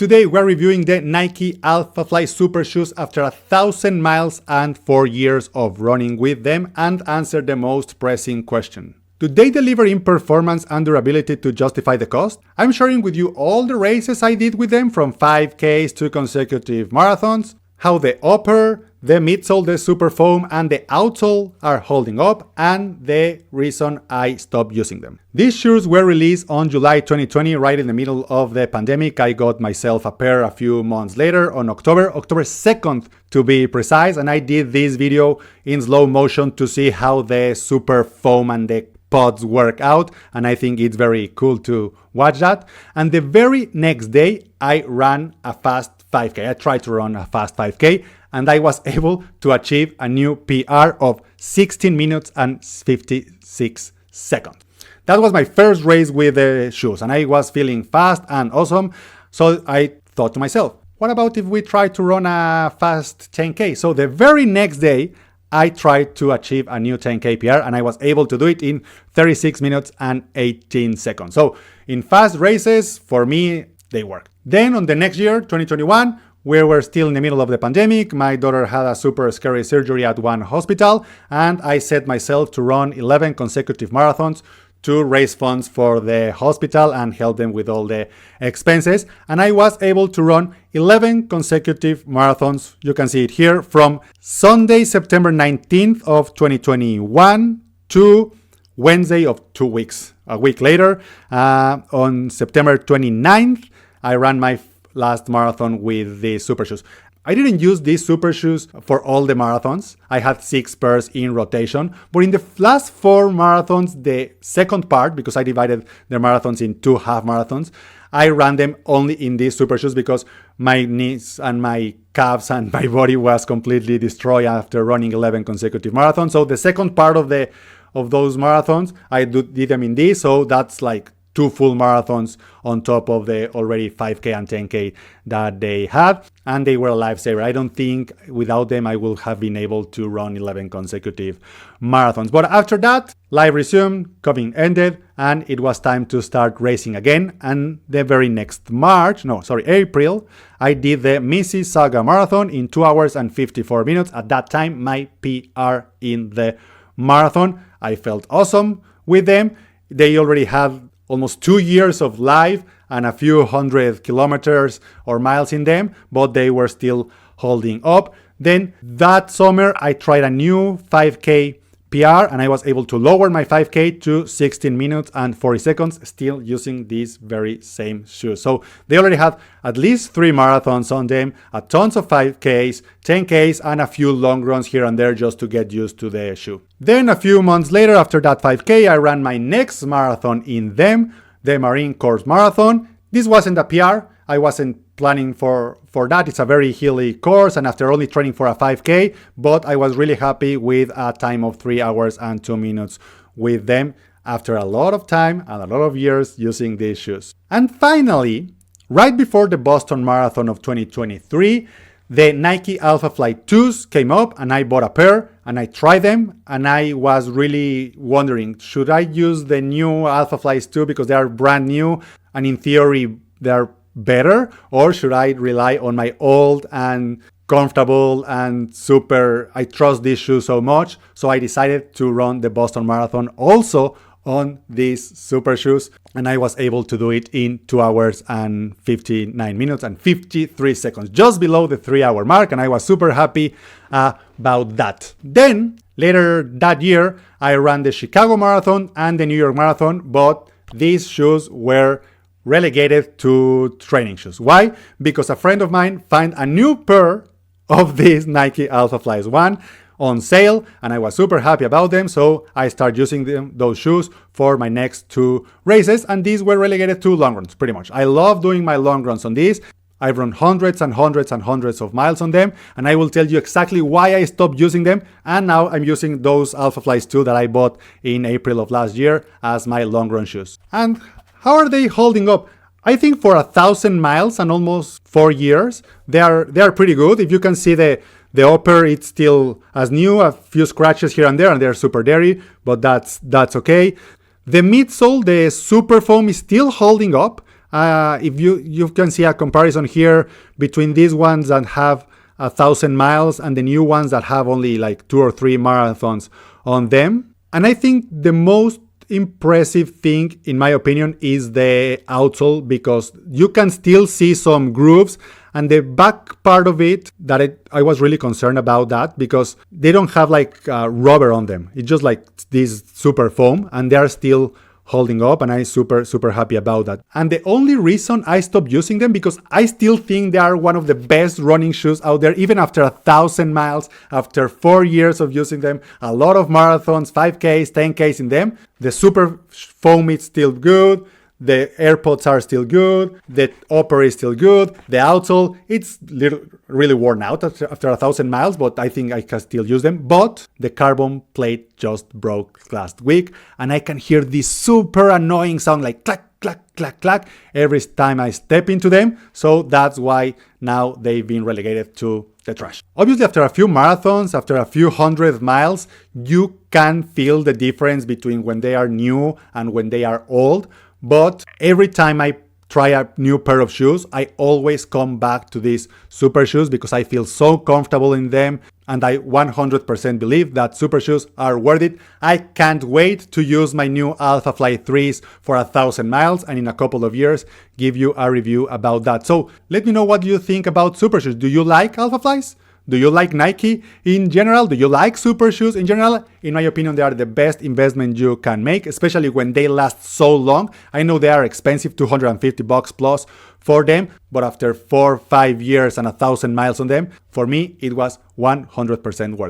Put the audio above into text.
Today we're reviewing the Nike Alphafly super shoes after 1,000 miles and 4 years of running with them and answer the most pressing question. Do they deliver in performance and durability to justify the cost? I'm sharing with you all the races I did with them, from 5Ks to consecutive marathons, how the upper, the midsole, the super foam and the outsole are holding up, and the reason I stopped using them. These shoes were released on July 2020, right in the middle of the pandemic. I got myself a pair a few months later on October 2nd to be precise, and I did this video in slow motion to see how the super foam and the pods work out, and I think it's very cool to watch that. And the very next day I ran a fast 5K. I tried to run a fast 5K and I was able to achieve a new PR of 16 minutes and 56 seconds. That was my first race with the shoes and I was feeling fast and awesome. So I thought to myself, what about if we try to run a fast 10K? So the very next day I tried to achieve a new 10K PR and I was able to do it in 36 minutes and 18 seconds. So in fast races, for me, they work. Then on the next year, 2021, we were still in the middle of the pandemic. My daughter had a super scary surgery at one hospital and I set myself to run 11 consecutive marathons to raise funds for the hospital and help them with all the expenses. And I was able to run 11 consecutive marathons. You can see it here from Sunday, September 19th of 2021 to Wednesday of 2 weeks. A week later, on September 29th, I ran my last marathon with the super shoes. I didn't use these super shoes for all the marathons. I had 6 pairs in rotation, but in the last 4 marathons, the second part, because I divided the marathons in 2 half marathons, I ran them only in these super shoes because my knees and my calves and my body was completely destroyed after running 11 consecutive marathons. So the second part of those marathons, I did them in these, so that's like 2 full marathons on top of the already 5K and 10K that they had, and they were a lifesaver. I don't think without them I would have been able to run 11 consecutive marathons. But after that, life resumed, COVID ended, and it was time to start racing again. And the very next April, I did the Mississauga Marathon in 2 hours and 54 minutes. At that time, my PR in the marathon. I felt awesome with them. They already had almost 2 years of life and a few hundred kilometers or miles in them, but they were still holding up. Then that summer, I tried a new 5K PR and I was able to lower my 5K to 16 minutes and 40 seconds, still using these very same shoes. So they already had at least 3 marathons on them, a tons of 5Ks, 10Ks, and a few long runs here and there just to get used to the shoe. Then a few months later, after that 5K, I ran my next marathon in them, the Marine Corps Marathon. This wasn't a PR. I wasn't planning for that. It's a very hilly course and after only training for a 5K, but I was really happy with a time of 3 hours and 2 minutes with them after a lot of time and a lot of years using these shoes. And finally, right before the Boston Marathon of 2023, the Nike Alphafly 2s came up and I bought a pair and I tried them and I was really wondering, should I use the new Alphaflys 2 because they are brand new and in theory they're better, or should I rely on my old and comfortable and super, I trust these shoes so much, so I decided to run the Boston Marathon also on these super shoes and I was able to do it in 2 hours and 59 minutes and 53 seconds, just below the 3-hour mark, and I was super happy about that. Then later that year I ran the Chicago Marathon and the New York Marathon, but these shoes were relegated to training shoes. Why? Because a friend of mine found a new pair of these Nike Alphaflys 1 on sale and I was super happy about them, so I started using those shoes for my next 2 races, and these were relegated to long runs pretty much. I love doing my long runs on these. I've run hundreds and hundreds and hundreds of miles on them, and I will tell you exactly why I stopped using them, and now I'm using those Alphaflys 2 that I bought in April of last year as my long run shoes. And how are they holding up? I think for 1,000 miles and almost 4 years, they are pretty good. If you can see the upper, it's still as new, a few scratches here and there, and they're super dirty, but that's okay. The midsole, the super foam, is still holding up. If you can see a comparison here between these ones that have 1,000 miles and the new ones that have only like 2 or 3 marathons on them. And I think the most impressive thing, in my opinion, is the outsole, because you can still see some grooves, and the back part of it that I was really concerned about that, because they don't have like rubber on them. It's just like this super foam, and they are still holding up, and I'm super happy about that. And the only reason I stopped using them, because I still think they are one of the best running shoes out there, even after 1,000 miles, after 4 years of using them, a lot of marathons, 5Ks, 10Ks in them. The super foam is still good, the AirPods are still good, the upper is still good, the outsole, it's really worn out after 1,000 miles, but I think I can still use them. But the carbon plate just broke last week, and I can hear this super annoying sound like clack, clack, clack, clack every time I step into them. So that's why now they've been relegated to the trash. Obviously, after a few marathons, after a few 100 miles, you can feel the difference between when they are new and when they are old. But every time I try a new pair of shoes, I always come back to these super shoes because I feel so comfortable in them, and I 100% believe that super shoes are worth it. I can't wait to use my new Alphafly 3s for 1,000 miles, and in a couple of years give you a review about that. So let me know what you think about super shoes. Do you like Alphaflys? Do you like Nike in general? Do you like super shoes in general? In my opinion, they are the best investment you can make, especially when they last so long. I know they are expensive, $250 plus for them, but after 4-5 years and 1,000 miles on them, for me, it was 100% worth it.